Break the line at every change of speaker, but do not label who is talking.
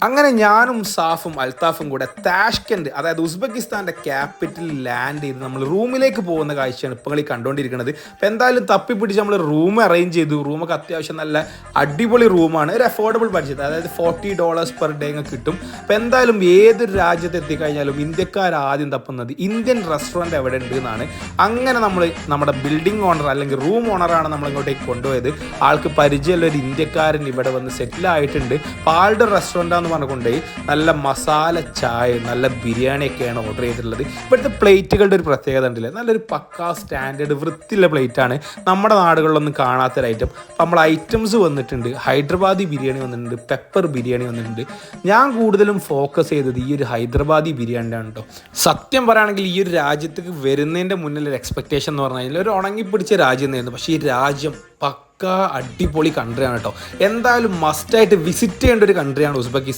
അങ്ങനെ ഞാനും സാഫും അൽത്താഫും കൂടെ താഷ്കൻഡ്, അതായത് ഉസ്ബെക്കിസ്ഥാൻ്റെ ക്യാപിറ്റലിൽ ലാൻഡ് ചെയ്ത് നമ്മൾ റൂമിലേക്ക് പോകുന്ന കാഴ്ചയാണ് ഇപ്പോൾ കളി കണ്ടുകൊണ്ടിരിക്കുന്നത്. അപ്പോൾ എന്തായാലും തപ്പിപ്പിടിച്ച് നമ്മൾ റൂം അറേഞ്ച് ചെയ്തു. റൂമൊക്കെ അത്യാവശ്യം നല്ല അടിപൊളി റൂമാണ്, ഒരു അഫോർഡബിൾ ബഡ്ജറ്റ്, അതായത് $40 പെർ ഡേ കിട്ടും. അപ്പോൾ എന്തായാലും ഏതൊരു രാജ്യത്ത് എത്തിക്കഴിഞ്ഞാലും ഇന്ത്യക്കാർ ആദ്യം തപ്പുന്നത് ഇന്ത്യൻ റെസ്റ്റോറൻറ്റ് എവിടെ ഉണ്ട് എന്നാണ്. അങ്ങനെ നമ്മൾ നമ്മുടെ ബിൽഡിംഗ് ഓണർ അല്ലെങ്കിൽ റൂം ഓണറാണ് നമ്മളിങ്ങോട്ടേക്ക് കൊണ്ടുപോയത്. ആൾക്ക് പരിചയമുള്ള ഒരു ഇന്ത്യക്കാരൻ ഇവിടെ വന്ന് സെറ്റിലായിട്ടുണ്ട്. അപ്പോൾ ആളുടെ റെസ്റ്റോറൻറ്റാന്ന് പറഞ്ഞുകൊണ്ടേ നല്ല മസാല ചായ, നല്ല ബിരിയാണിയൊക്കെയാണ് ഓർഡർ ചെയ്തിട്ടുള്ളത്. ഇവിടുത്തെ പ്ലേറ്റുകളുടെ ഒരു പ്രത്യേകത ഉണ്ടല്ലേ, നല്ലൊരു പക്കാ സ്റ്റാൻഡേർഡ് വൃത്തിയുള്ള പ്ലേറ്റാണ്, നമ്മുടെ നാടുകളിലൊന്നും കാണാത്തൊരു ഐറ്റം. നമ്മൾ ഐറ്റംസ് വന്നിട്ടുണ്ട്, ഹൈദരാബാദി ബിരിയാണി വന്നിട്ടുണ്ട്, പെപ്പർ ബിരിയാണി വന്നിട്ടുണ്ട്. ഞാൻ കൂടുതലും ഫോക്കസ് ചെയ്തത് ഈ ഒരു ഹൈദരാബാദി ബിരിയാണിയാണ് കേട്ടോ. സത്യം പറയുകയാണെങ്കിൽ ഈ ഒരു രാജ്യത്തേക്ക് വരുന്നതിൻ്റെ മുന്നിൽ ഒരു എക്സ്പെക്റ്റേഷൻ എന്ന് പറഞ്ഞു കഴിഞ്ഞാൽ ഒരു ഉണങ്ങിപ്പിടിച്ച രാജ്യം തന്നെയായിരുന്നു. പക്ഷേ ഈ രാജ്യം അടിപൊളി കൺട്രിയാണ് കേട്ടോ. എന്തായാലും മസ്റ്റായിട്ട് വിസിറ്റ് ചെയ്യേണ്ട ഒരു കൺട്രിയാണ് ഉസ്ബെക്കിസ്ഥാൻ.